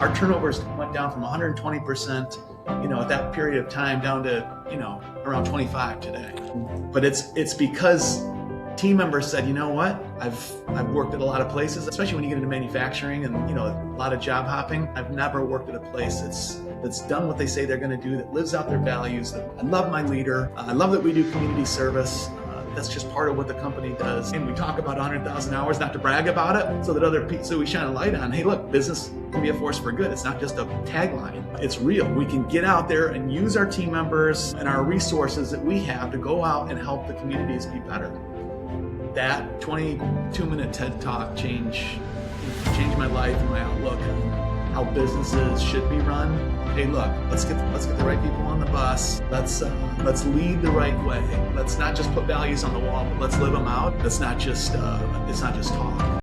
Our turnovers went down from 120%, at that period of time down to, around 25 today. But it's because team members said, you know what? I've worked at a lot of places, especially when you get into manufacturing and, a lot of job hopping. I've never worked at a place that's done what they say they're going to do, that lives out their values. I love my leader. I love that we do community service. That's just part of what the company does. And we talk about 100,000 hours, not to brag about it, so that other people, so we shine a light on, hey, look, business can be a force for good. It's not just a tagline. It's real. We can get out there and use our team members and our resources that we have to go out and help the communities be better. That 22-minute TED Talk changed my life and my outlook on how businesses should be run. Hey, look, let's get the right people on the bus. Let's lead the right way. Let's not just put values on the wall, but let's live them out. It's not just talk.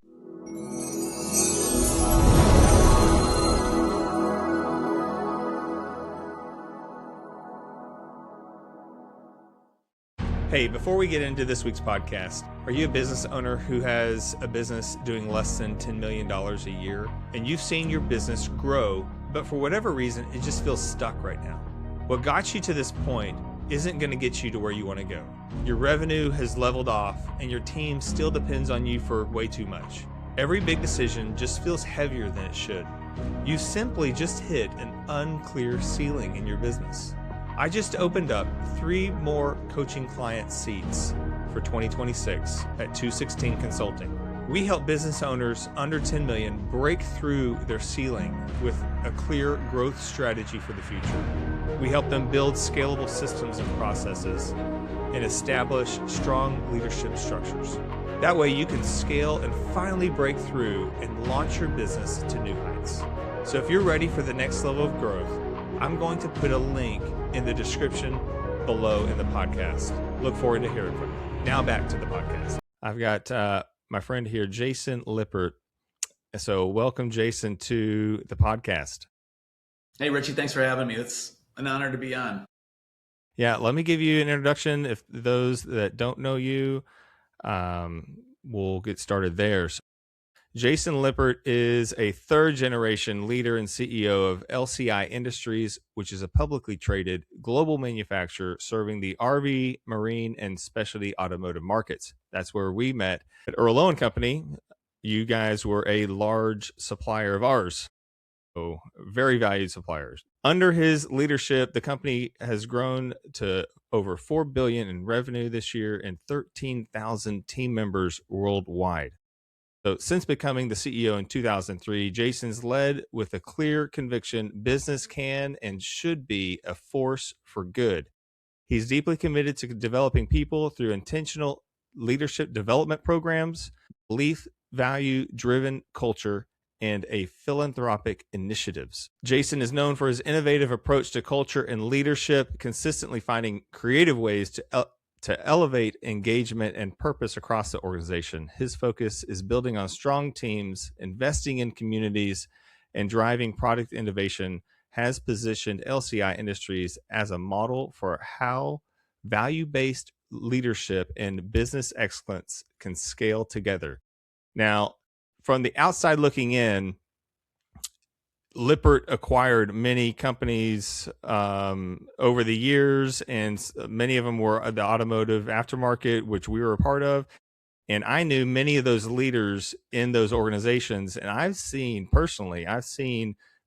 Hey, before we get into this week's podcast, are you a business owner who has a business doing less than $10 million a year, and you've seen your business grow, but for whatever reason, it just feels stuck right now? What got you to this point isn't going to get you to where you want to go. Your revenue has leveled off, and your team still depends on you for way too much. Every big decision just feels heavier than it should. You simply just hit an unclear ceiling in your business. I just opened up 3 more coaching client seats for 2026 at 216 Consulting. We help business owners under 10 million break through their ceiling with a clear growth strategy for the future. We help them build scalable systems and processes and establish strong leadership structures. That way you can scale and finally break through and launch your business to new heights. So if you're ready for the next level of growth, I'm going to put a link in the description below in the podcast. Look forward to hearing from you. Now back to the podcast. I've got my friend here, Jason Lippert. So welcome, Jason, to the podcast. Hey, Richie, thanks for having me. It's an honor to be on. Yeah, let me give you an introduction. If those that don't know you, we'll get started there. So Jason Lippert is a third-generation leader and CEO of LCI Industries, which is a publicly traded global manufacturer serving the RV, marine, and specialty automotive markets. That's where we met at Earl Owen Company. You guys were a large supplier of ours, so very valued suppliers. Under his leadership, the company has grown to over $4 billion in revenue this year and 13,000 team members worldwide. So since becoming the CEO in 2003, Jason's led with a clear conviction business can and should be a force for good. He's deeply committed to developing people through intentional leadership development programs, belief, value-driven culture, and a philanthropic initiatives. Jason is known for his innovative approach to culture and leadership, consistently finding creative ways to elevate engagement and purpose across the organization. His focus is building on strong teams, investing in communities, and driving product innovation has positioned LCI Industries as a model for how value-based leadership and business excellence can scale together. Now, from the outside looking in, Lippert acquired many companies over the years, and many of them were the automotive aftermarket, which we were a part of. And I knew many of those leaders in those organizations, and I've seen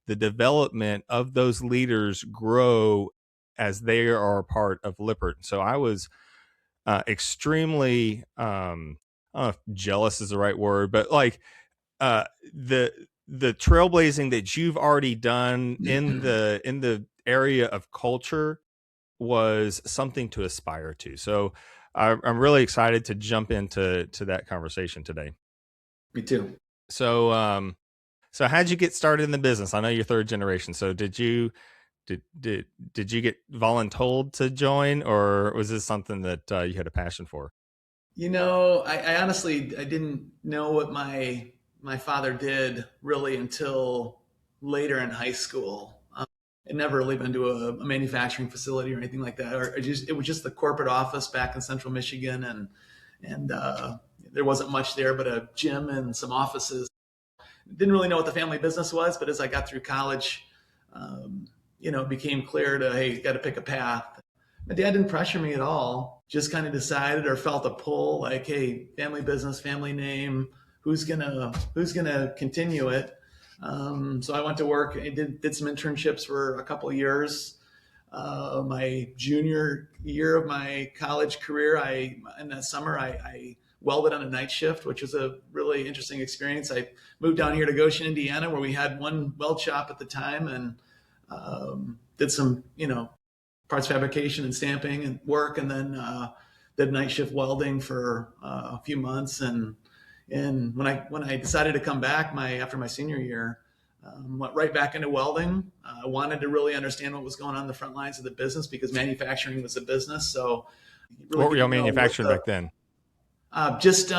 the development of those leaders grow as they are a part of Lippert. So I was extremely, I don't know if jealous is the right word, but like the trailblazing that you've already done in the area of culture was something to aspire to. So I'm really excited to jump into that conversation today. Me too. So how'd you get started in the business? I know you're third generation. So did you get voluntold to join, or was this something that you had a passion for? I honestly didn't know what my father did really until later in high school. I'd never really been to a manufacturing facility or anything like that. It was just the corporate office back in Central Michigan, and there wasn't much there but a gym and some offices. didn't really know what the family business was, but as I got through college, it became clear to, hey, you got to pick a path. My dad didn't pressure me at all. Just kind of decided or felt a pull, like, hey, family business, family name. Who's gonna continue it? So I went to work. I did some internships for a couple of years. My junior year of my college career, in that summer, I welded on a night shift, which was a really interesting experience. I moved down here to Goshen, Indiana, where we had one weld shop at the time, and did some, parts fabrication and stamping and work, and then did night shift welding for a few months. And when I decided to come back after my senior year, went right back into welding. I wanted to really understand what was going on in the front lines of the business, because manufacturing was a business. So really, what were y'all manufacturing back then? Just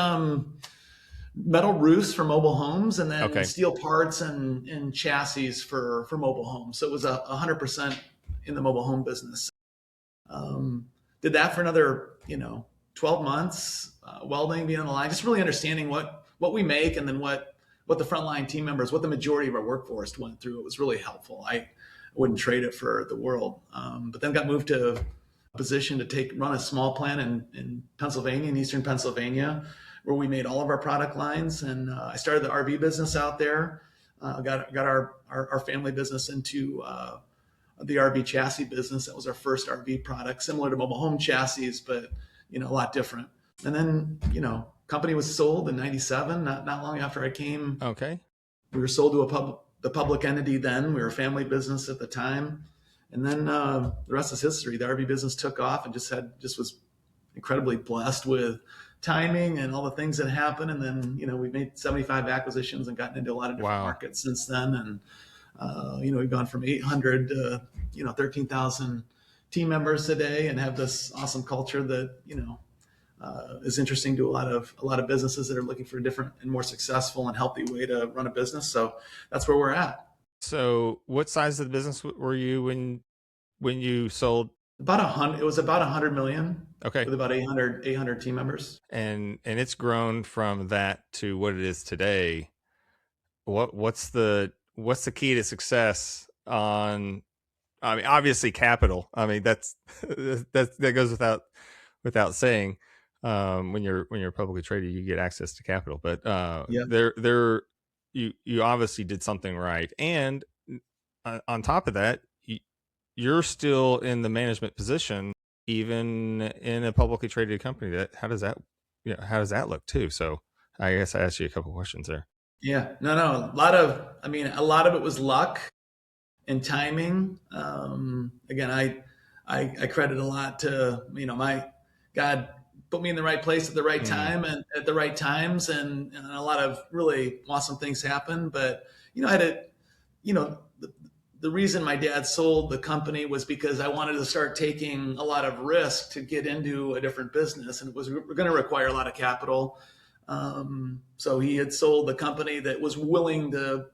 metal roofs for mobile homes, and then Okay. steel parts and chassis for mobile homes. So it was 100% in the mobile home business. Did that for another 12 months, welding, being on the line, just really understanding what we make, and then what the frontline team members, what the majority of our workforce went through. It was really helpful. I wouldn't trade it for the world. But then got moved to a position to run a small plant in Pennsylvania, in Eastern Pennsylvania, where we made all of our product lines. And I started the RV business out there. Got our family business into the RV chassis business. That was our first RV product, similar to mobile home chassis, but a lot different. And then company was sold in '97, not long after I came. Okay. We were sold to the public entity then. We were a family business at the time. And then the rest is history. The RV business took off, and just was incredibly blessed with timing and all the things that happened. And then, we've made 75 acquisitions and gotten into a lot of different markets since then. And, we've gone from 800 to, 13,000 team members today, and have this awesome culture that, is interesting to a lot of businesses that are looking for a different and more successful and healthy way to run a business. So that's where we're at. So what size of the business were you when you sold? About 100. It was about 100 million. Okay. With about 800 team members. And it's grown from that to what it is today. What's the key to success on? I mean, obviously capital. I mean, that goes without saying. When you're publicly traded, you get access to capital. But you obviously did something right, and on top of that, you're still in the management position, even in a publicly traded company. How does that look too? So I guess I asked you a couple questions there. Yeah, no, a lot of it was luck and timing. Again, I credit a lot to my God put me in the right place at the right time and at the right times, and a lot of really awesome things happened. But I had the reason my dad sold the company was because I wanted to start taking a lot of risk to get into a different business, and it was going to require a lot of capital. So he had sold the company that was willing to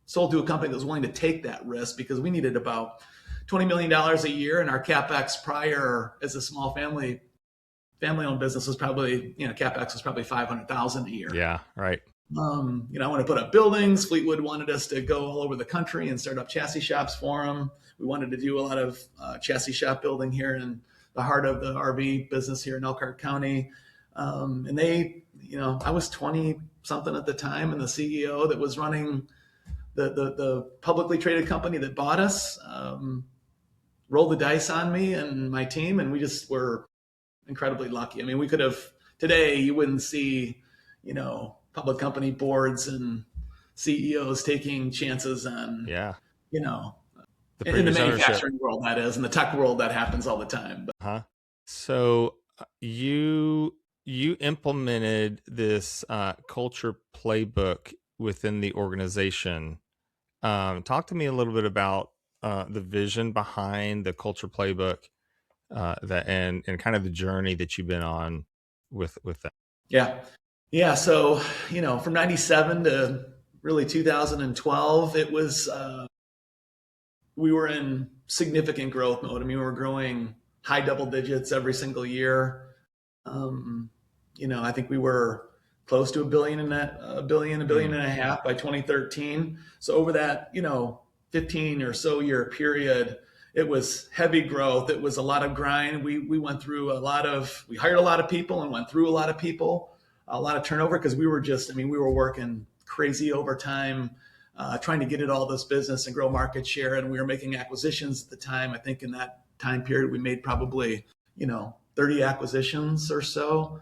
sold to a company that was willing to take that risk, because we needed about $20 million a year, and our CapEx prior, as a small family-owned business, was probably, CapEx was probably $500,000 a year. Yeah, right. I want to put up buildings. Fleetwood wanted us to go all over the country and start up chassis shops for them. We wanted to do a lot of chassis shop building here in the heart of the RV business here in Elkhart County. And they, I was 20 something at the time, and the CEO that was running the publicly traded company that bought us rolled the dice on me and my team, and we just were incredibly lucky. I mean, we could have today, you wouldn't see, public company boards and CEOs taking chances on, in the manufacturing world, that is, in the tech world, that happens all the time. But. So you implemented this culture playbook within the organization. Talk to me a little bit about the vision behind the culture playbook, and kind of the journey that you've been on with that. Yeah. So, from 97 to really 2012, it was, we were in significant growth mode. I mean, we were growing high double digits every single year. I think we were close to a billion and a half by 2013. So over that, 15 or so year period, it was heavy growth. It was a lot of grind. We went through we hired a lot of people and went through a lot of people, a lot of turnover, because we were working crazy overtime, trying to get at all this business and grow market share. And we were making acquisitions at the time. I think in that time period, we made probably, 30 acquisitions or so.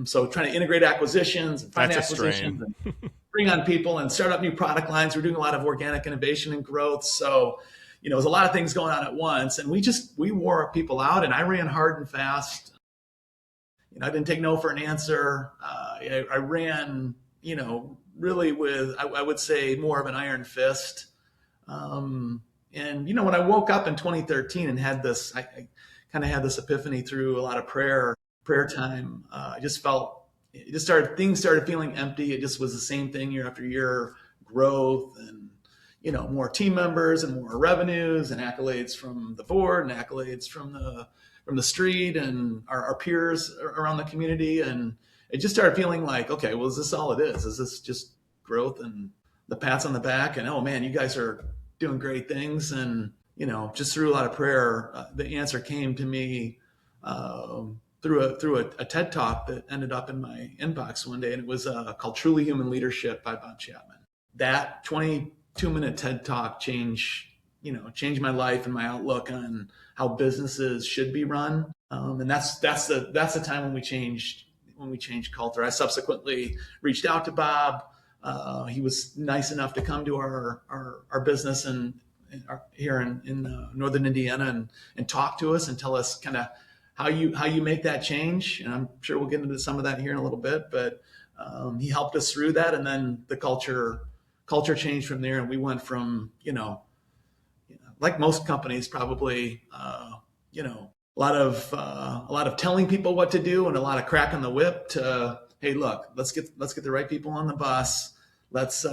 So trying to integrate acquisitions and find acquisitions and bring on people and start up new product lines. We're doing a lot of organic innovation and growth. So, there's a lot of things going on at once, and we wore people out, and I ran hard and fast. I didn't take no for an answer. I ran, really with, I would say, more of an iron fist. And, when I woke up in 2013 and had this, I kind of had this epiphany through a lot of prayer time. I just felt, things started feeling empty. It just was the same thing year after year, growth and, more team members and more revenues and accolades from the board and accolades from the street and our peers around the community. And it just started feeling like, okay, well, is this all it is? Is this just growth and the pats on the back? And, oh man, you guys are doing great things. And, just through a lot of prayer, the answer came to me through a TED Talk that ended up in my inbox one day. And it was called Truly Human Leadership by Bob Chapman. That 22-minute TED Talk changed my life and my outlook on how businesses should be run. And that's the time when we changed culture. I subsequently reached out to Bob. He was nice enough to come to our business here in Northern Indiana and talk to us and tell us kind of how you make that change. And I'm sure we'll get into some of that here in a little bit, but he helped us through that. And then the culture changed from there. And we went from, like most companies, probably, a lot of telling people what to do and a lot of cracking the whip to, hey, look, let's get the right people on the bus. Let's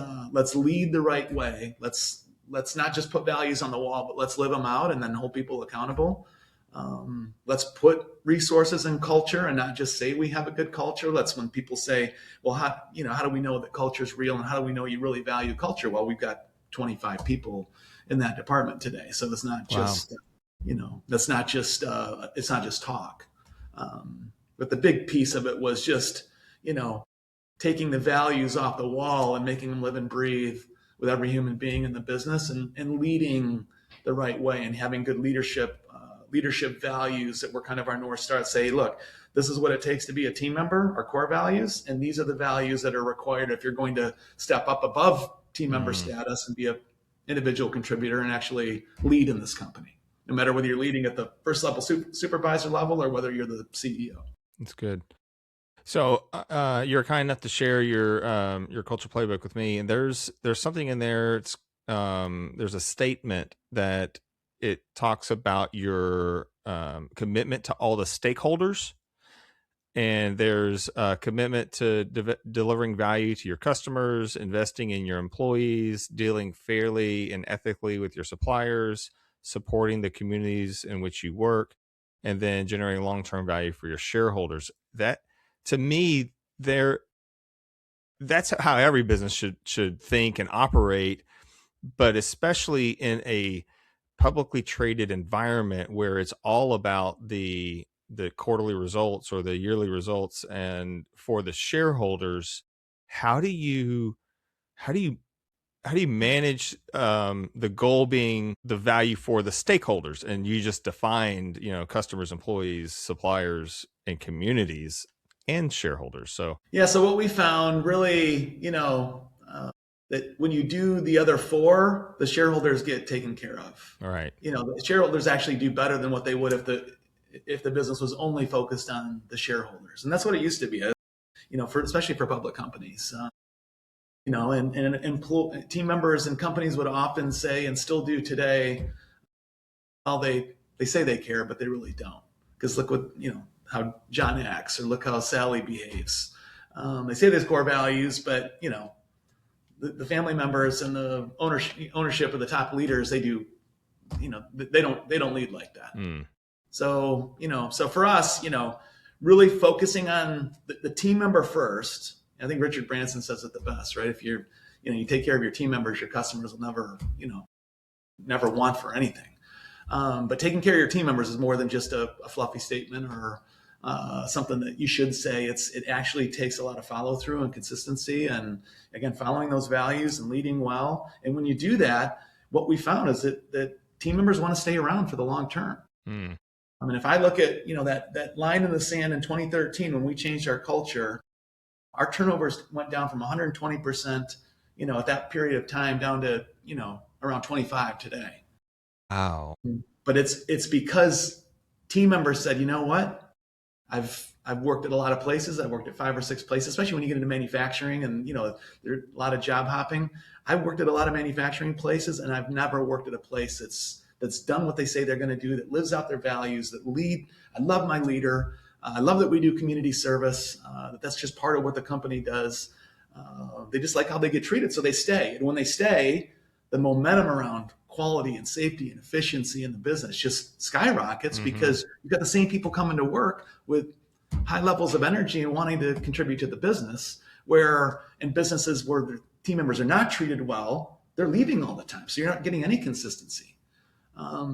lead the right way. Let's not just put values on the wall, but let's live them out and then hold people accountable. Let's put resources in culture and not just say we have a good culture. That's when people say, well, how do we know that culture is real and how do we know you really value culture? Well, we've got 25 people in that department today. So it's not just, it's not just talk. But the big piece of it was just, taking the values off the wall and making them live and breathe with every human being in the business and leading the right way and having good leadership values that were kind of our North Star. Say, look, this is what it takes to be a team member, our core values, and these are the values that are required if you're going to step up above team member status and be an individual contributor and actually lead in this company, no matter whether you're leading at the first level supervisor level or whether you're the CEO. That's good. So you're kind enough to share your culture playbook with me, and there's something in there. It's there's a statement that it talks about your commitment to all the stakeholders, and there's a commitment to delivering value to your customers, investing in your employees, dealing fairly and ethically with your suppliers, supporting the communities in which you work, and then generating long-term value for your shareholders. That, to me, that's how every business should think and operate, but especially in a publicly traded environment where it's all about the quarterly results or the yearly results. And for the shareholders, how do you manage the goal being the value for the stakeholders? And you just defined, customers, employees, suppliers, and communities and shareholders. So what we found really, that when you do the other four, the shareholders get taken care of. All right. The shareholders actually do better than what they would if the business was only focused on the shareholders. And that's what it used to be, especially for public companies. And team members and companies would often say, and still do today, well, they say they care, but they really don't. Because look what, how John acts, or look how Sally behaves. They say there's core values, but, the family members and the ownership of the top leaders, they do, they don't lead like that. So, so for us, really focusing on the team member first. I think Richard Branson says it the best, right? If you take care of your team members, your customers will never want for anything. But taking care of your team members is more than just a fluffy statement or something that you should say. It actually takes a lot of follow through and consistency, and again, following those values and leading well. And when you do that, what we found is that team members want to stay around for the long term. I mean, if I look at that line in the sand in 2013 when we changed our culture, our turnovers went down from 120%, at that period of time down to around 25 today. Wow. But it's because team members said, you know what, I've worked at a lot of places. I've worked at 5 or 6 places, especially when you get into manufacturing and there's a lot of job hopping. I've worked at a lot of manufacturing places, and I've never worked at a place that's done what they say they're going to do, that lives out their values, that lead. I love my leader. I love that we do community service. That's just part of what the company does. They just like how they get treated, so they stay. And when they stay, the momentum around quality and safety and efficiency in the business just skyrockets because you've got the same people coming to work with high levels of energy and wanting to contribute to the business, where in businesses where the team members are not treated well, they're leaving all the time. So you're not getting any consistency.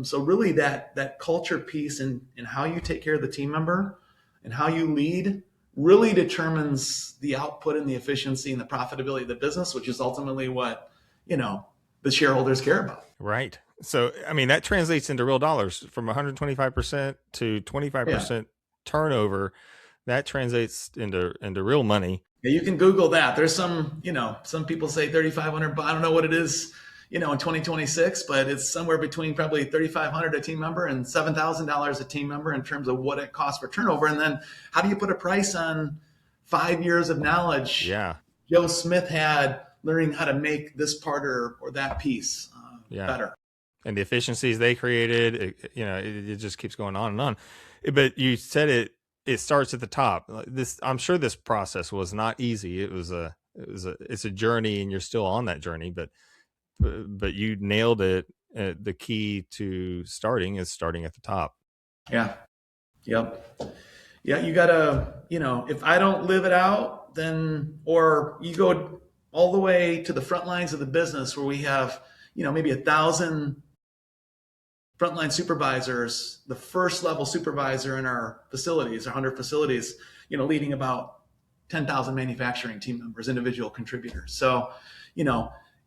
So really that culture piece and how you take care of the team member and how you lead really determines the output and the efficiency and the profitability of the business, which is ultimately what, the shareholders care about. Right. So, I mean, that translates into real dollars from 125% to 25% turnover. That translates into real money. Yeah, you can Google that. There's some people say 3,500, but I don't know what it is, in 2026, but it's somewhere between probably 3,500 a team member and $7,000 a team member in terms of what it costs for turnover. And then how do you put a price on 5 years of knowledge? Yeah. Joe Smith had learning how to make this part or that piece better. And the efficiencies they created, it just keeps going on and on. But you said it starts at the top. I'm sure this process was not easy. It's a journey, and you're still on that journey, but you nailed it. The key to starting is starting at the top. Yeah. Yep. Yeah. You gotta, if I don't live it out, then, or you go all the way to the front lines of the business where we have, maybe 1,000 frontline supervisors, the first level supervisor in our facilities, our 100 facilities, leading about 10,000 manufacturing team members, individual contributors. So,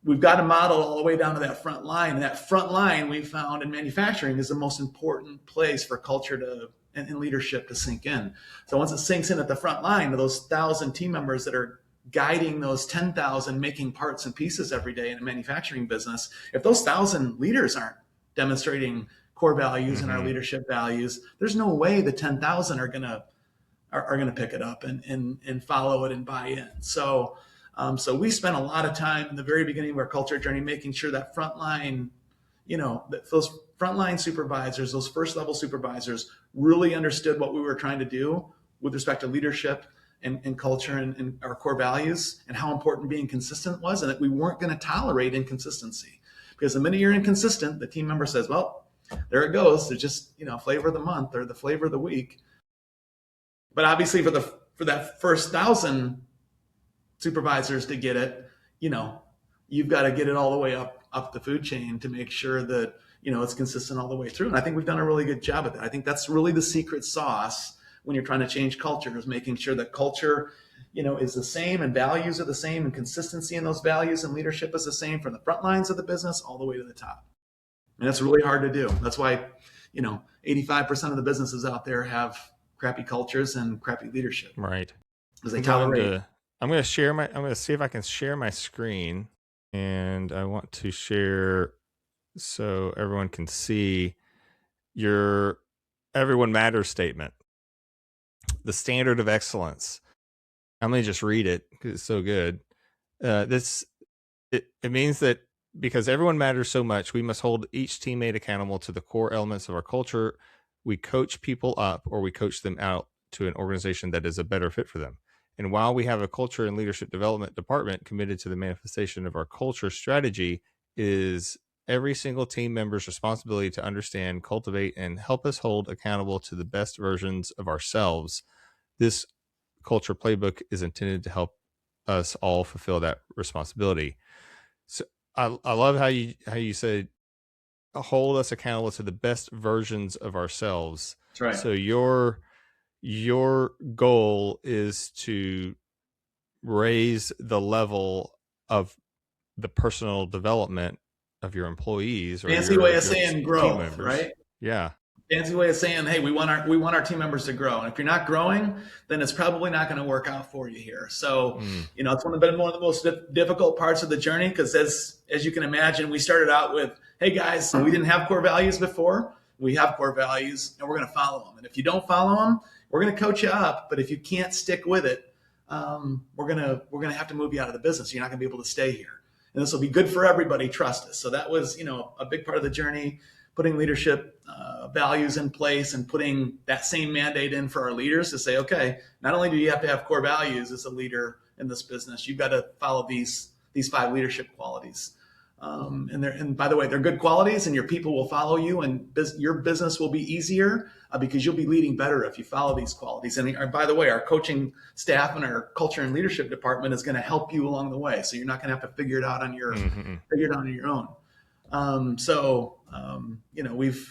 we've got to model all the way down to that front line. And that front line we found in manufacturing is the most important place for culture and leadership to sink in. So once it sinks in at the front line to those 1,000 team members that are guiding those 10,000 making parts and pieces every day in a manufacturing business, if those 1,000 leaders aren't demonstrating core values and our leadership values, there's no way the 10,000 are gonna pick it up and follow it and buy in. So we spent a lot of time in the very beginning of our culture journey making sure that frontline, those frontline supervisors, those first level supervisors really understood what we were trying to do with respect to leadership and culture and our core values, and how important being consistent was, and that we weren't going to tolerate inconsistency. Because the minute you're inconsistent, the team member says, well, there it goes. It's just, flavor of the month or the flavor of the week. But obviously for that first 1,000 supervisors to get it, you've got to get it all the way up the food chain to make sure that, it's consistent all the way through. And I think we've done a really good job of that. I think that's really the secret sauce when you're trying to change culture, is making sure that culture, is the same and values are the same and consistency in those values and leadership is the same from the front lines of the business all the way to the top. And that's really hard to do. That's why, 85% of the businesses out there have crappy cultures and crappy leadership. Right. Because they tolerate. I'm going to see if I can share my screen, and I want to share so everyone can see your Everyone Matters statement, the standard of excellence. I'm going to just read it because it's so good. It means that because everyone matters so much, we must hold each teammate accountable to the core elements of our culture. We coach people up, or we coach them out to an organization that is a better fit for them. And while we have a culture and leadership development department committed to the manifestation of our culture strategy, is every single team member's responsibility to understand, cultivate, and help us hold accountable to the best versions of ourselves. This culture playbook is intended to help us all fulfill that responsibility. So I love how you said hold us accountable to the best versions of ourselves. That's right. So your goal is to raise the level of the personal development of your employees or Fancy way of your saying team growth, members. right? Yeah. Fancy way of saying, hey, we want our team members to grow. And if you're not growing, then it's probably not going to work out for you here. So, it's one of the most difficult parts of the journey, because as you can imagine, we started out with, hey guys, we didn't have core values before. We have core values and we're going to follow them. And if you don't follow them, we're going to coach you up. But if you can't stick with it, we're going to have to move you out of the business. You're not going to be able to stay here. And this will be good for everybody. Trust us. So that was, a big part of the journey, putting leadership values in place and putting that same mandate in for our leaders to say, okay, not only do you have to have core values as a leader in this business, you've got to follow these 5 leadership qualities. And by the way, they're good qualities, and your people will follow you, and your business will be easier because you'll be leading better if you follow these qualities. And by the way, our coaching staff and our culture and leadership department is going to help you along the way. So you're not going to have to figure it out on your own.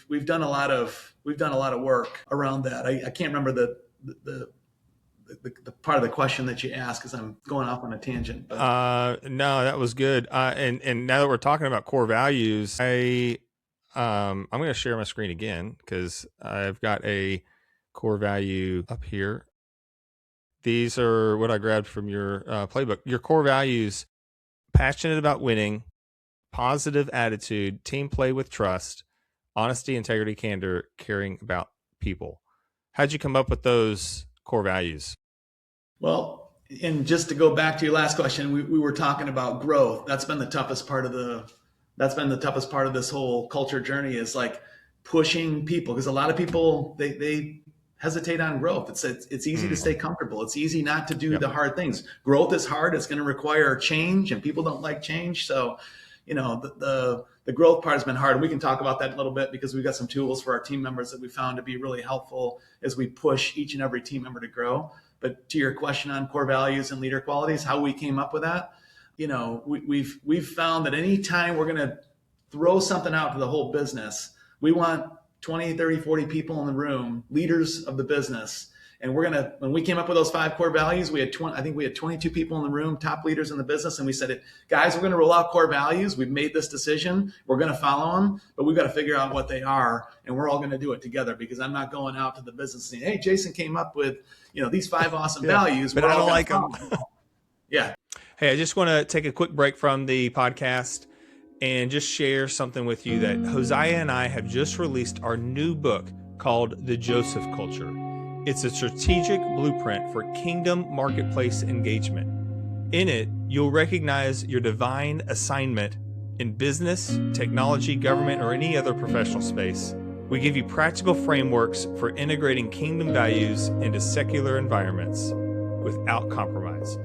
We've done a lot of work around that. I can't remember the part of the question that you asked, because I'm going off on a tangent. But. No, that was good. And now that we're talking about core values, I'm going to share my screen again because I've got a core value up here. These are what I grabbed from your playbook. Your core values: passionate about winning, positive attitude, team play with trust, honesty, integrity, candor, caring about people. How'd you come up with those core values? Well, and just to go back to your last question, we were talking about growth. That's been the toughest part of this whole culture journey, is like pushing people, because a lot of people they hesitate on growth. It's easy to stay comfortable. It's easy not to do the hard things. Growth is hard. It's going to require change, and people don't like change. So, the growth part has been hard. We can talk about that a little bit, because we've got some tools for our team members that we found to be really helpful as we push each and every team member to grow. But to your question on core values and leader qualities, how we came up with that, we've found that anytime we're going to throw something out to the whole business, we want 20, 30, 40 people in the room, leaders of the business. And when we came up with those 5 core values, we had 22 people in the room, top leaders in the business. And we said, guys, we're going to roll out core values. We've made this decision. We're going to follow them, but we've got to figure out what they are. And we're all going to do it together, because I'm not going out to the business saying, hey, Jason came up with, these 5 awesome values, but I don't like them. Yeah. Hey, I just want to take a quick break from the podcast and just share something with you that Hosea and I have just released our new book called The Joseph Culture. It's a strategic blueprint for kingdom marketplace engagement. In it, you'll recognize your divine assignment in business, technology, government, or any other professional space. We give you practical frameworks for integrating kingdom values into secular environments without compromise.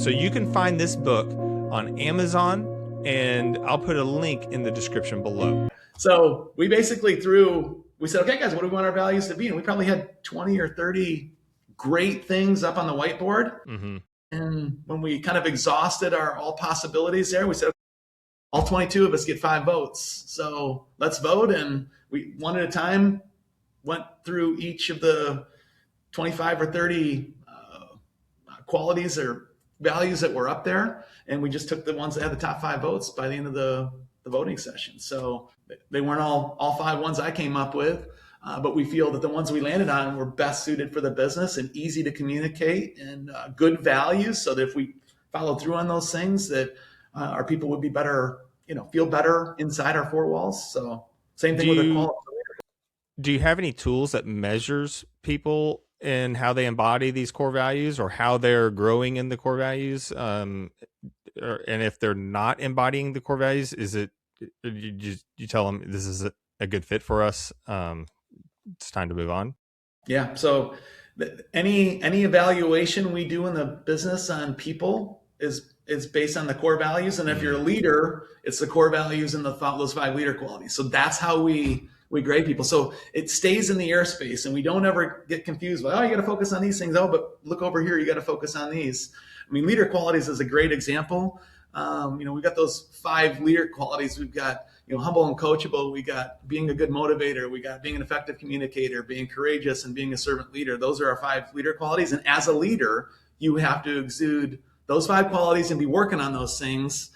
So you can find this book on Amazon, and I'll put a link in the description below. So we basically we said, okay, guys, what do we want our values to be? And we probably had 20 or 30 great things up on the whiteboard. Mm-hmm. And when we kind of exhausted all possibilities there, we said, all 22 of us get 5 votes. So let's vote. And we, one at a time, went through each of the 25 or 30 qualities or values that were up there. And we just took the ones that had the top 5 votes by the end of the voting session. So they weren't all 5 ones I came up with, but we feel that the ones we landed on were best suited for the business and easy to communicate, and good values, so that if we follow through on those things, that our people would be better, feel better inside our 4 walls. So same thing with the quality. Do you have any tools that measures people and how they embody these core values, or how they're growing in the core values? And if they're not embodying the core values, is it, you tell them this is a good fit for us? It's time to move on. Yeah. So any evaluation we do in the business on people is based on the core values. And if you're a leader, it's the core values and those 5 leader qualities. So that's how we We grade people. So it stays in the airspace, and we don't ever get confused. Well, oh, you got to focus on these things. Oh, but look over here, you got to focus on these. I mean, leader qualities is a great example. We've got those 5 leader qualities. We've got, humble and coachable. We got being a good motivator. We got being an effective communicator, being courageous, and being a servant leader. Those are our 5 leader qualities. And as a leader, you have to exude those 5 qualities and be working on those things,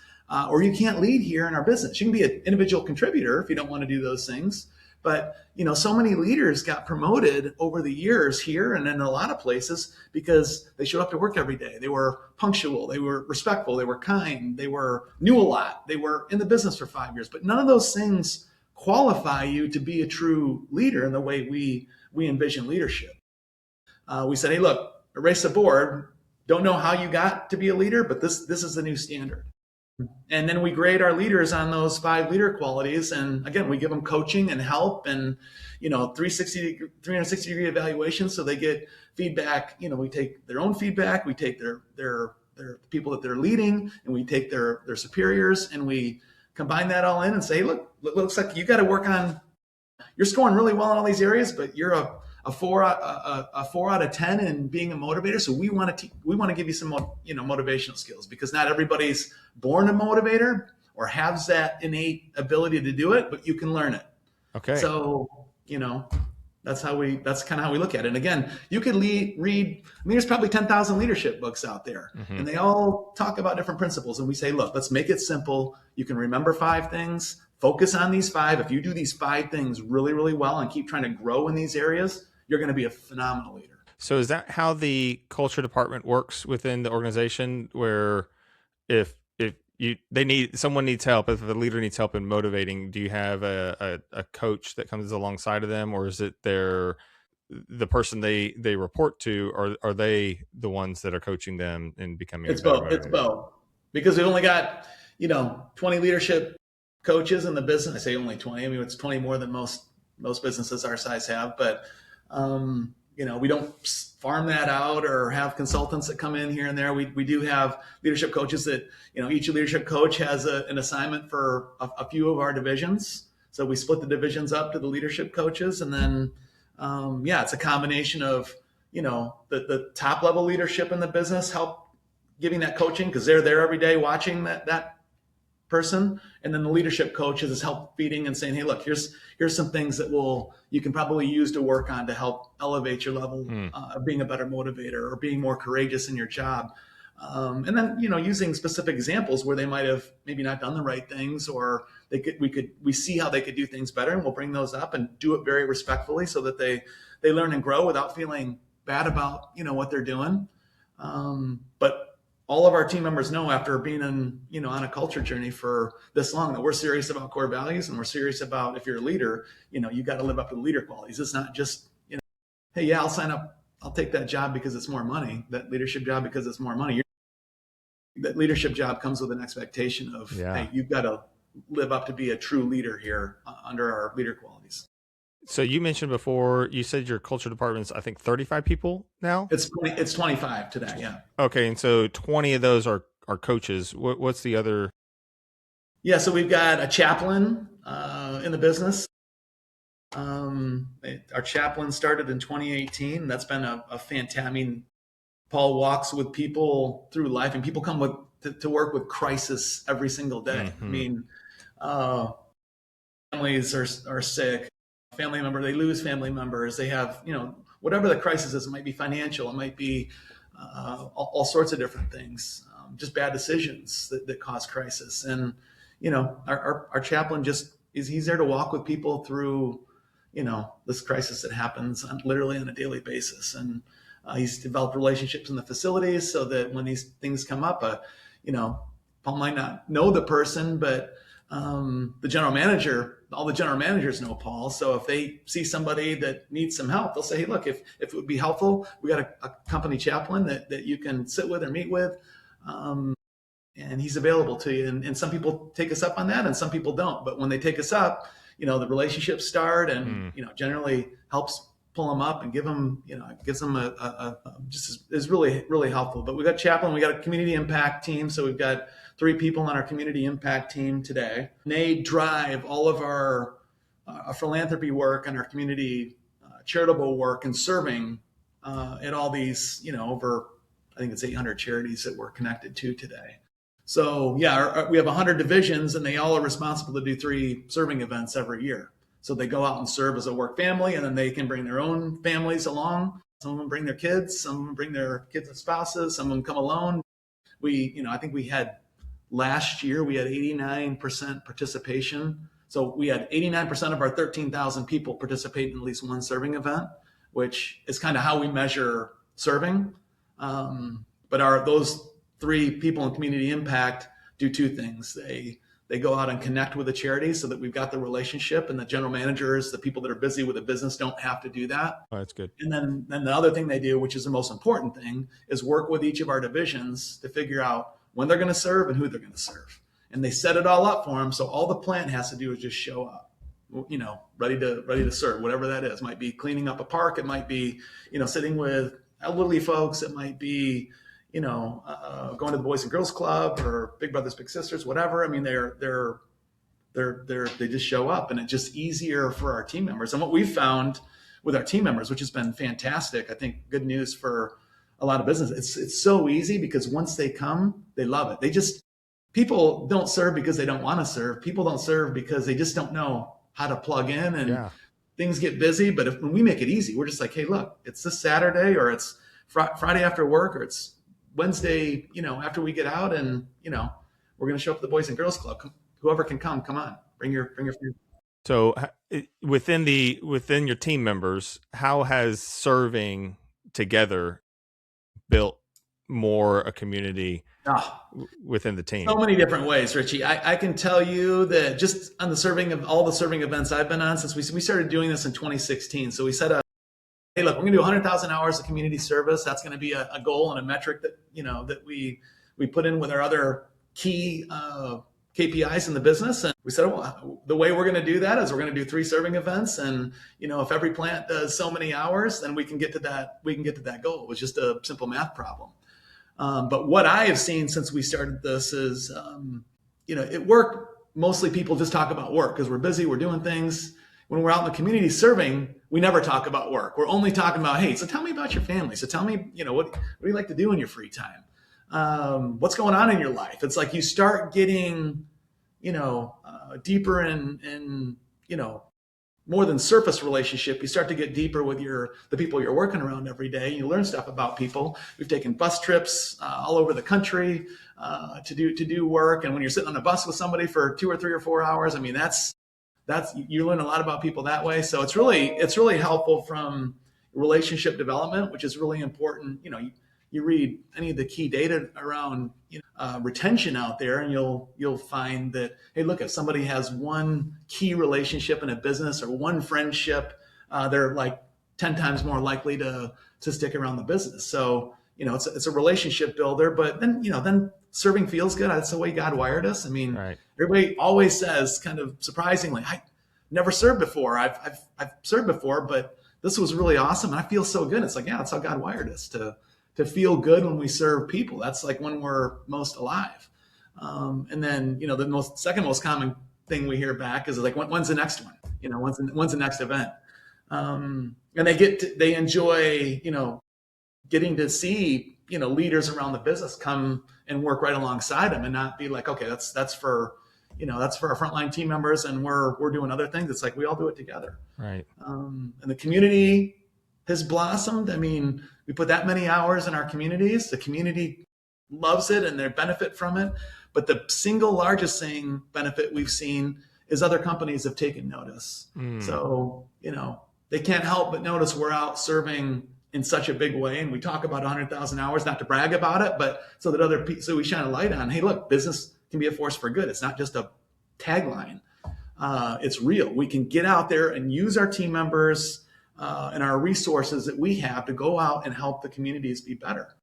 or you can't lead here in our business. You can be an individual contributor if you don't want to do those things. But, so many leaders got promoted over the years here and in a lot of places because they showed up to work every day. They were punctual. They were respectful. They were kind. They knew a lot. They were in the business for 5 years. But none of those things qualify you to be a true leader in the way we envision leadership. We said, hey, look, erase the board. Don't know how you got to be a leader, but this is the new standard. And then we grade our leaders on those 5 leader qualities. And again, we give them coaching and help and, 360 degree evaluation. So they get feedback. We take their own feedback. We take their people that they're leading, and we take their superiors, and we combine that all in and say, look, looks like you got to work on, you're scoring really well in all these areas, but you're a 4 out of 10 in being a motivator. So we want to give you some motivational skills, because not everybody's born a motivator or has that innate ability to do it, but you can learn it. Okay. So that's kind of how we look at it. And again, you could read. There's probably 10,000 leadership books out there, and they all talk about different principles. And we say, look, let's make it simple. You can remember 5 things. Focus on these 5. If you do these 5 things really, really well and keep trying to grow in these areas, you're going to be a phenomenal leader. So is that how the culture department works within the organization, where if someone needs help, if the leader needs help in motivating, do you have a coach that comes alongside of them, or is it the person they report to, or are they the ones that are coaching them in becoming? It's both. It's both, because we've only got 20 leadership coaches in the business. I say only 20. I mean, it's 20 more than most businesses our size have, but we don't farm that out or have consultants that come in here and there. We do have leadership coaches that, each leadership coach has an assignment for a few of our divisions. So we split the divisions up to the leadership coaches. And then, it's a combination of, the top level leadership in the business help giving that coaching, because they're there every day watching that person. And then the leadership coaches is help feeding and saying, hey, look, here's some things that you can probably use to work on to help elevate your level of being a better motivator or being more courageous in your job. And then, using specific examples where they might have maybe not done the right things, or we see how they could do things better, and we'll bring those up and do it very respectfully so that they learn and grow without feeling bad about, what they're doing. But all of our team members know, after being on a culture journey for this long, that we're serious about core values, and we're serious about, if you're a leader, you got to live up to the leader qualities. It's not just, hey, yeah, I'll sign up. I'll take that job because it's more money, that leadership job because it's more money. That leadership job comes with an expectation of, hey, you've got to live up to be a true leader here under our leader qualities. So you mentioned before, you said your culture department's, I think, 35 people now? It's 25 today, yeah. Okay, and so 20 of those are coaches. What's the other? Yeah, so we've got a chaplain in the business. Our chaplain started in 2018. That's been a fantastic. Paul walks with people through life, and people come to work with crisis every single day. I mean, families are sick. Family member, they lose family members. They have, whatever the crisis is. It might be financial. It might be all sorts of different things. Just bad decisions that cause crisis. And our chaplain he's there to walk with people through this crisis that happens literally on a daily basis. And he's developed relationships in the facilities so that when these things come up, Paul might not know the person, but the general manager, all the general managers know Paul. So if they see somebody that needs some help, they'll say, hey, look, if it would be helpful, we got a company chaplain that you can sit with or meet with. And he's available to you. And some people take us up on that and some people don't. But when they take us up, the relationships start and, generally helps pull them up and give them, gives them is really, really helpful. But we've got chaplain, we got a community impact team. So we've got 3 people on our community impact team today. They drive all of our our philanthropy work and our community charitable work and serving at all these, over, I think it's 800 charities that we're connected to today. So yeah, we have 100 divisions, and they all are responsible to do 3 serving events every year. So they go out and serve as a work family, and then they can bring their own families along. Some of them bring their kids, some of them bring their kids and spouses, some of them come alone. I think last year we had 89% participation. So we had 89% of our 13,000 people participate in at least one serving event, which is kind of how we measure serving. But those 3 people in community impact do 2 things. They go out and connect with the charity so that we've got the relationship, and the general managers, the people that are busy with the business, don't have to do that. Oh, that's good. And then the other thing they do, which is the most important thing, is work with each of our divisions to figure out when they're going to serve and who they're going to serve. And they set it all up for them. So all the plant has to do is just show up, ready to serve, whatever that is. It might be cleaning up a park. It might be, sitting with elderly folks. It might be, going to the Boys and Girls Club or Big Brothers Big Sisters, whatever. I mean, they just show up, and it's just easier for our team members. And what we've found with our team members, which has been fantastic, I think good news for a lot of business. It's so easy because once they come, they love it. People don't serve because they don't want to serve. People don't serve because they just don't know how to plug in, and things get busy. But when we make it easy, we're just like, hey, look, it's this Saturday, or it's Friday after work, or it's Wednesday, after we get out, and, we're going to show up at the Boys and Girls Club. Whoever can come on, bring your friends. So within your team members, how has serving together built more a community within the team? So many different ways, Richie. I can tell you that just on all the serving events I've been on since we started doing this in 2016. So we set hey, look, we're going to do 100,000 hours of community service. That's going to be a goal and a metric that, that we put in with our other key KPIs in the business. And we said, well, the way we're going to do that is we're going to do 3 serving events. And, if every plant does so many hours, then we can get to that goal. It was just a simple math problem. But what I have seen since we started this is, it worked. Mostly people just talk about work because we're busy, we're doing things. When we're out in the community serving, we never talk about work. We're only talking about, hey, so tell me about your family. So tell me, what do you like to do in your free time? What's going on in your life? It's like you start getting, deeper in more than surface relationship. You start to get deeper with the people you're working around every day. You learn stuff about people. We've taken bus trips all over the country to do work. And when you're sitting on a bus with somebody for 2 or 3 or 4 hours, I mean, that's you learn a lot about people that way. So it's really helpful from relationship development, which is really important. You read any of the key data around retention out there, and you'll find that, hey, look, if somebody has one key relationship in a business or one friendship, they're like 10 times more likely to stick around the business. So it's a relationship builder. But then serving feels good. That's the way God wired us. I mean, right. Everybody always says, kind of surprisingly, I never served before. I've served before, but this was really awesome, and I feel so good. It's like, yeah, that's how God wired us to feel good when we serve people. That's like when we're most alive. And then, the second most common thing we hear back is like, when's the next one? When's the next event? And they enjoy, getting to see, leaders around the business come and work right alongside them, and not be like, okay, that's for our frontline team members, and we're doing other things. It's like we all do it together. Right. And the community has blossomed. I mean, we put that many hours in our communities. The community loves it and they benefit from it. But the single largest benefit we've seen is other companies have taken notice. So, they can't help but notice we're out serving in such a big way. And we talk about 100,000 hours, not to brag about it, but so that so we shine a light on, hey, look, business can be a force for good. It's not just a tagline. It's real. We can get out there and use our team members and our resources that we have to go out and help the communities be better.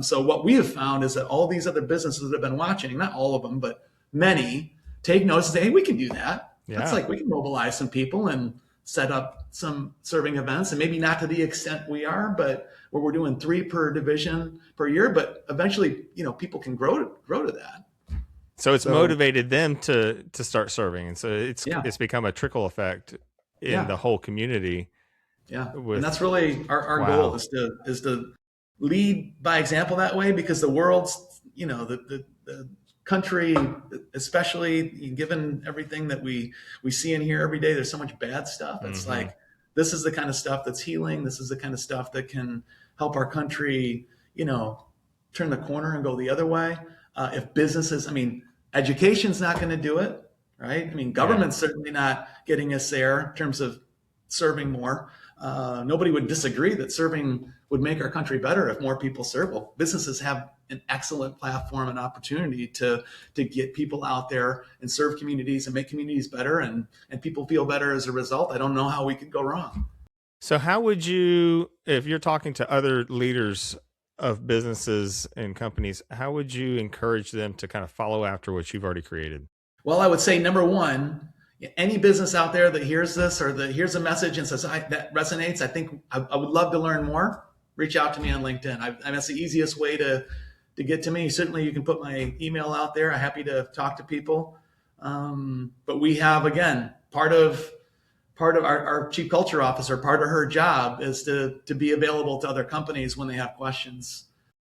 So what we have found is that all these other businesses that have been watching, not all of them, but many, take notice and say, hey, we can do that. Yeah. That's like, we can mobilize some people and set up some serving events, and maybe not to the extent we are, but where we're doing 3 per division per year, but eventually, people can grow to that. So it's So motivated them to start serving, and so yeah, it's become a trickle effect in yeah, the whole community. yeah. And With that's really our goal wow, is to lead by example that way, because the world's, the country, especially given everything that we see and hear every day, there's so much bad stuff. It's hmm like, this is the kind of stuff that's healing. This is the kind of stuff that can help our country, turn the corner and go the other way. If businesses, I mean, education's not going to do it, right? I mean, yeah. government's certainly not getting us there in terms of serving more. Nobody would disagree that serving would make our country better if more people serve. Well, businesses have an excellent platform and opportunity to get people out there and serve communities and make communities better, and people feel better as a result. I don't know how we could go wrong. So how would you, if you're talking to other leaders of businesses and companies, how would you encourage them to kind of follow after what you've already created? Well, I would say number one, any business out there that hears this or that hears a message and says, that resonates, I think I would love to learn more. Reach out to me on LinkedIn. That's the easiest way to get to me. Certainly, you can put my email out there. I'm happy to talk to people. But we have, again, part of our chief culture officer, part of her job is to be available to other companies when they have questions.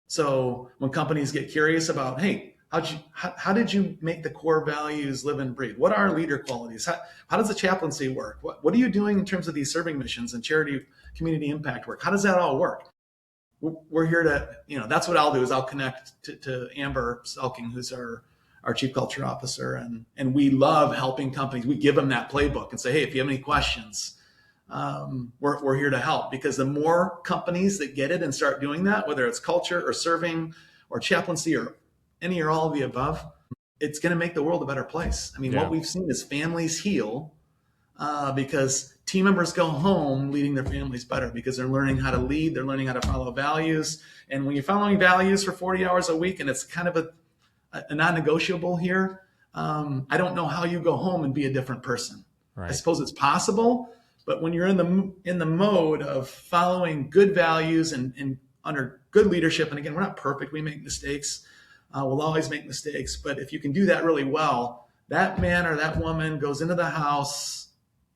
So when companies get curious about, hey, how did you make the core values live and breathe? What are leader qualities? How does the chaplaincy work? What are you doing in terms of these serving missions and charity community impact work? How does that all work? We're here to, that's what I'll do is I'll connect to Amber Selking, who's our chief culture officer. And we love helping companies. We give them that playbook and say, hey, if you have any questions, we're here to help, because the more companies that get it and start doing that, whether it's culture or serving or chaplaincy or any or all of the above, it's going to make the world a better place. I mean, what Yeah. we've seen is families heal because team members go home leading their families better because they're learning how to lead, they're learning how to follow values. And when you're following values for 40 hours a week, and it's kind of a non-negotiable here, I don't know how you go home and be a different person. I Right. suppose it's possible, but when you're in the mode of following good values and under good leadership, and again, we're not perfect, we make mistakes, we'll always make mistakes, but if you can do that really well, that man or that woman goes into the house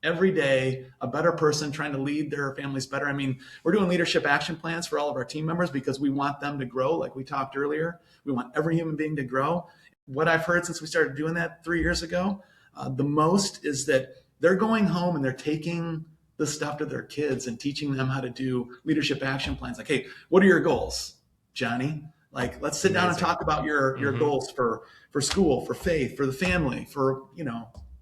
every day a better person, trying to lead their families better. I mean, we're doing leadership action plans for all of our team members because we want them to grow, like we talked earlier. We want every human being to grow. What I've heard since we started doing that 3 years ago, the most is that they're going home and they're taking the stuff to their kids and teaching them how to do leadership action plans. Like, hey, what are your goals, Johnny? Like, let's sit down and Amazing. talk about your goals for school, for faith, for the family, for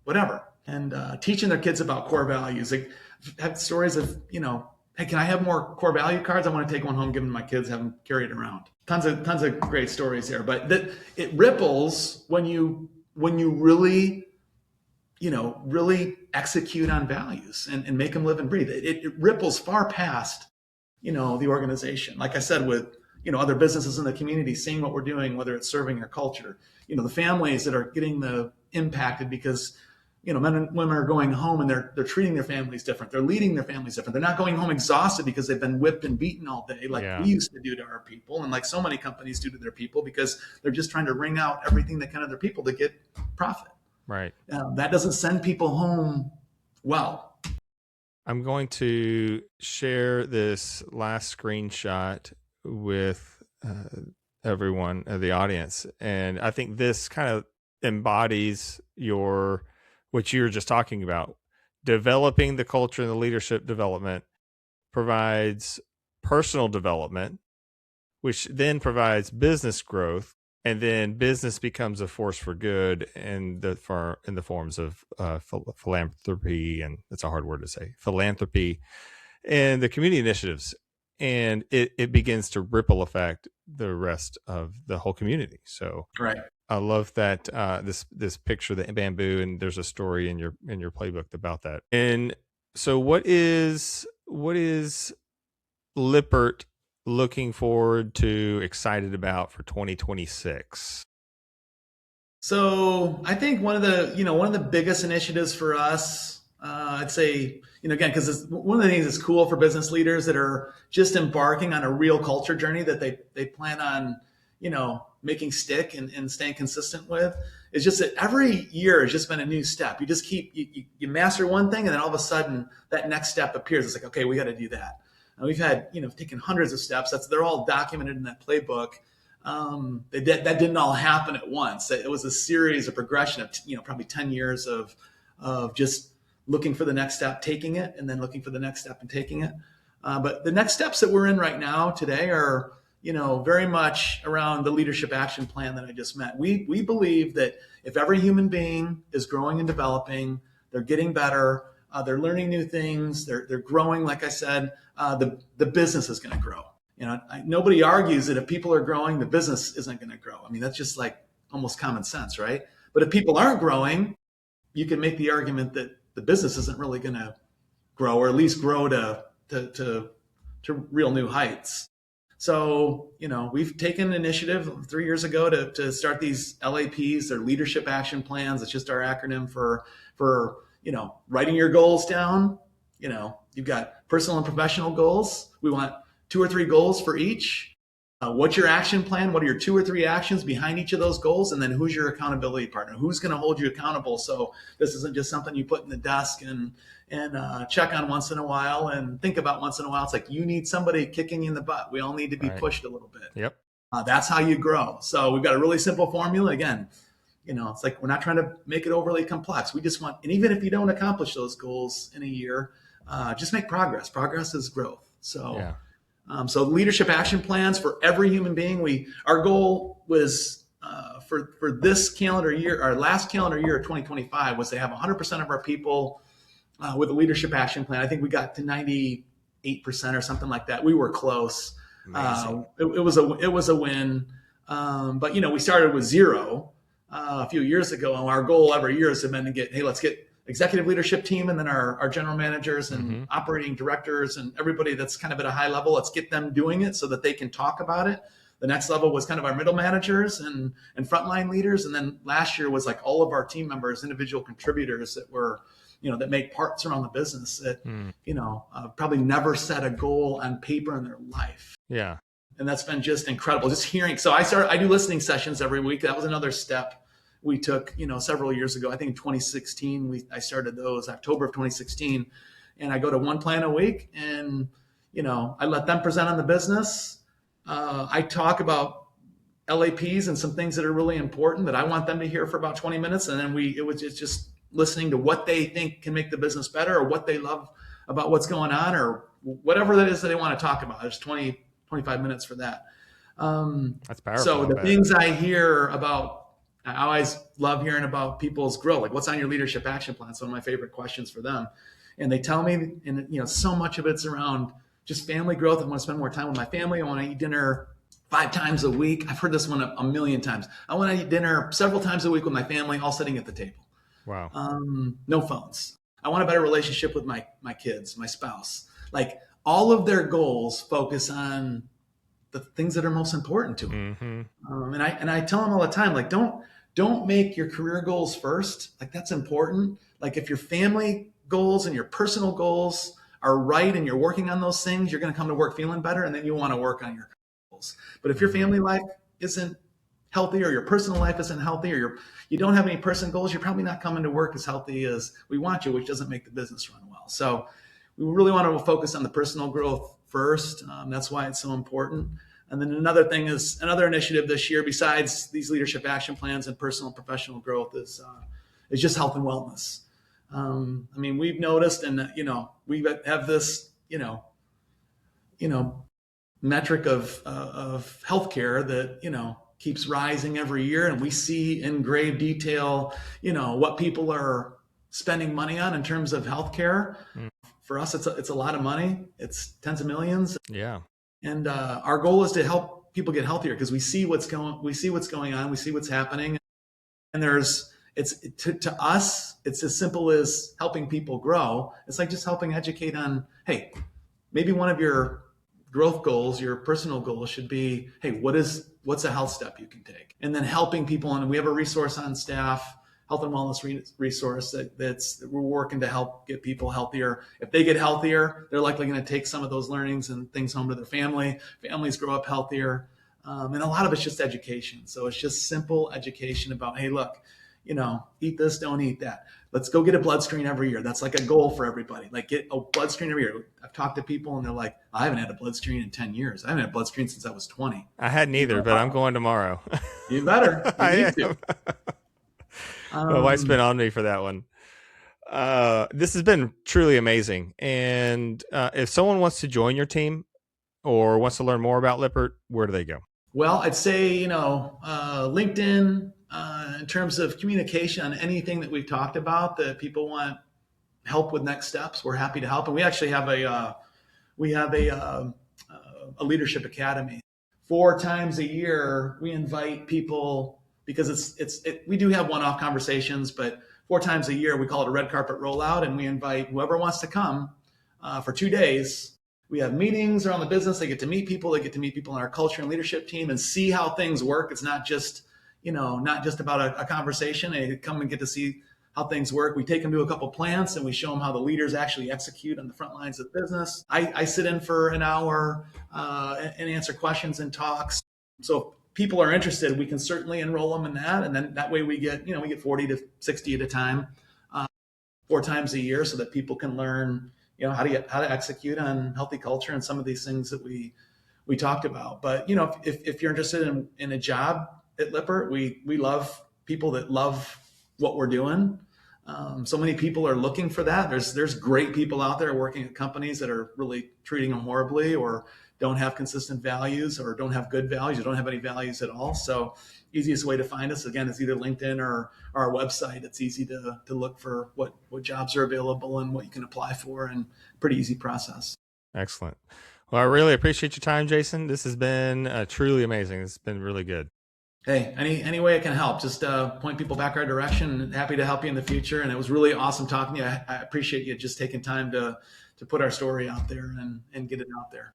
whatever. And teaching their kids about core values. Like, have stories of, hey, can I have more core value cards? I want to take one home, give them to my kids, have them carry it around. Tons of great stories there. But it ripples when you really, really execute on values and make them live and breathe. It ripples far past, the organization. Like I said, with, other businesses in the community, seeing what we're doing, whether it's serving or culture, the families that are getting the impacted because, men and women are going home and they're treating their families different. They're leading their families different. They're not going home exhausted because they've been whipped and beaten all day like Yeah. we used to do to our people, and like so many companies do to their people, because they're just trying to wring out everything they can of their people to get profit. Right. That doesn't send people home well. I'm going to share this last screenshot with everyone, the audience, and I think this kind of embodies what you're just talking about. Developing the culture and the leadership development provides personal development, which then provides business growth, and then business becomes a force for good in the forms of philanthropy, and it's a hard word to say, philanthropy, and the community initiatives, and it begins to ripple affect the rest of the whole community. So Right. I love that this picture, the bamboo, and there's a story in your playbook about that. And so, what is Lippert looking forward to, excited about for 2026? So I think one of the biggest initiatives for us, I'd say, again, because one of the things that's cool for business leaders that are just embarking on a real culture journey that they plan on, making stick and staying consistent with, is just that every year has just been a new step. You just keep, you master one thing, and then all of a sudden that next step appears. It's like, okay, we got to do that. And we've had, taken hundreds of steps. They're all documented in that playbook. That didn't all happen at once. It was a series, a progression of, probably 10 years of just looking for the next step, taking it, and then looking for the next step and taking it. But the next steps that we're in right now today are, very much around the leadership action plan that I just met. We believe that if every human being is growing and developing, they're getting better, they're learning new things, they're growing, like I said, the business is going to grow. Nobody argues that if people are growing, the business isn't going to grow. I mean, that's just like almost common sense, right? But if people aren't growing, you can make the argument that the business isn't really going to grow, or at least grow to real new heights. So, we've taken initiative 3 years ago to start these LAPs, they're leadership action plans. It's just our acronym for writing your goals down. You've got personal and professional goals. We want 2 or 3 goals for each. What's your action plan? What are your 2 or 3 actions behind each of those goals? And then who's your accountability partner? Who's going to hold you accountable? So this isn't just something you put in the desk and check on once in a while and think about once in a while. It's like you need somebody kicking you in the butt. We all need to be pushed a little bit. Yep. That's how you grow. So we've got a really simple formula. Again, it's like we're not trying to make it overly complex. We just want, and even if you don't accomplish those goals in a year, just make progress. Progress is growth. So. Yeah. So leadership action plans for every human being. Our goal was for this calendar year, our last calendar year of 2025, was to have 100% of our people with a leadership action plan. I think we got to 98% or something like that. We were close. It was a win. But we started with 0 a few years ago, and our goal every year has been to let's get executive leadership team, and then our general managers and operating directors and everybody that's kind of at a high level. Let's get them doing it so that they can talk about it. The next level was kind of our middle managers and frontline leaders. And then last year was like all of our team members, individual contributors that were, that make parts around the business that, probably never set a goal on paper in their life. Yeah. And that's been just incredible. Just hearing. So I do listening sessions every week. That was another step we took, several years ago. I think in 2016, I started those, October of 2016. And I go to one plan a week, and, I let them present on the business. I talk about LAPs and some things that are really important that I want them to hear for about 20 minutes. And then it's just listening to what they think can make the business better, or what they love about what's going on, or whatever that is that they want to talk about. There's 25 minutes for that. That's powerful. So the things I hear about, I always love hearing about people's growth. Like, what's on your leadership action plan? It's one of my favorite questions for them. And they tell me, and so much of it's around just family growth. I want to spend more time with my family. I want to eat dinner 5 times a week. I've heard this one a million times. I want to eat dinner several times a week with my family, all sitting at the table. Wow. No phones. I want a better relationship with my kids, my spouse. Like, all of their goals focus on the things that are most important to them. And I tell them all the time, like, don't make your career goals first. Like, that's important. Like, if your family goals and your personal goals are right and you're working on those things, you're going to come to work feeling better, and then you want to work on your goals. But if your family life isn't healthy, or your personal life isn't healthy, or you don't have any personal goals, you're probably not coming to work as healthy as we want you, which doesn't make the business run well. So we really want to focus on the personal growth first. That's why it's so important. And then another initiative this year, besides these leadership action plans and personal and professional growth, is just health and wellness. We've noticed, and we have this, metric of healthcare that keeps rising every year, and we see in grave detail, what people are spending money on in terms of healthcare. For us, it's a lot of money. It's tens of millions. Yeah. And our goal is to help people get healthier, because we see what's going on, we see what's happening, and to us, it's as simple as helping people grow. It's like just helping educate on, hey, maybe one of your growth goals, your personal goals, should be, hey, what's a health step you can take, and then helping people. And we have a resource on staff, health and wellness resource that we're working to help get people healthier. If they get healthier, they're likely going to take some of those learnings and things home to their family. Families grow up healthier. And a lot of it's just education. So it's just simple education about, hey, look, eat this, don't eat that. Let's go get a blood screen every year. That's like a goal for everybody. Like, get a blood screen every year. I've talked to people and they're like, I haven't had a blood screen in 10 years. I haven't had a blood screen since I was 20. I hadn't either, but I'm going tomorrow. You better. You I need am. to. My wife's been on me for that one. This has been truly amazing. And if someone wants to join your team or wants to learn more about Lippert, where do they go? Well, I'd say, LinkedIn, in terms of communication on anything that we've talked about that people want help with next steps, we're happy to help. And we actually have a leadership academy. 4 times a year, we invite people, because we do have one-off conversations, but 4 times a year, we call it a red carpet rollout, and we invite whoever wants to come for 2 days. We have meetings around the business. They get to meet people. They get to meet people in our culture and leadership team and see how things work. It's not just about a conversation. They come and get to see how things work. We take them to a couple plants and we show them how the leaders actually execute on the front lines of the business. I sit in for an hour and answer questions and talks. So if people are interested, we can certainly enroll them in that. And then that way we get 40 to 60 at a time, 4 times a year, so that people can learn how to execute on healthy culture and some of these things that we talked about. But if you're interested in a job at Lippert, we love people that love what we're doing. So many people are looking for that. There's great people out there working at companies that are really treating them horribly, or don't have consistent values, or don't have good values, or don't have any values at all. So easiest way to find us, again, is either LinkedIn or our website. It's easy to look for what jobs are available and what you can apply for, and pretty easy process. Excellent. Well, I really appreciate your time, Jason. This has been truly amazing. It's been really good. Hey, any way I can help, just point people back our direction. Happy to help you in the future. And it was really awesome talking to you. I appreciate you just taking time to put our story out there and get it out there.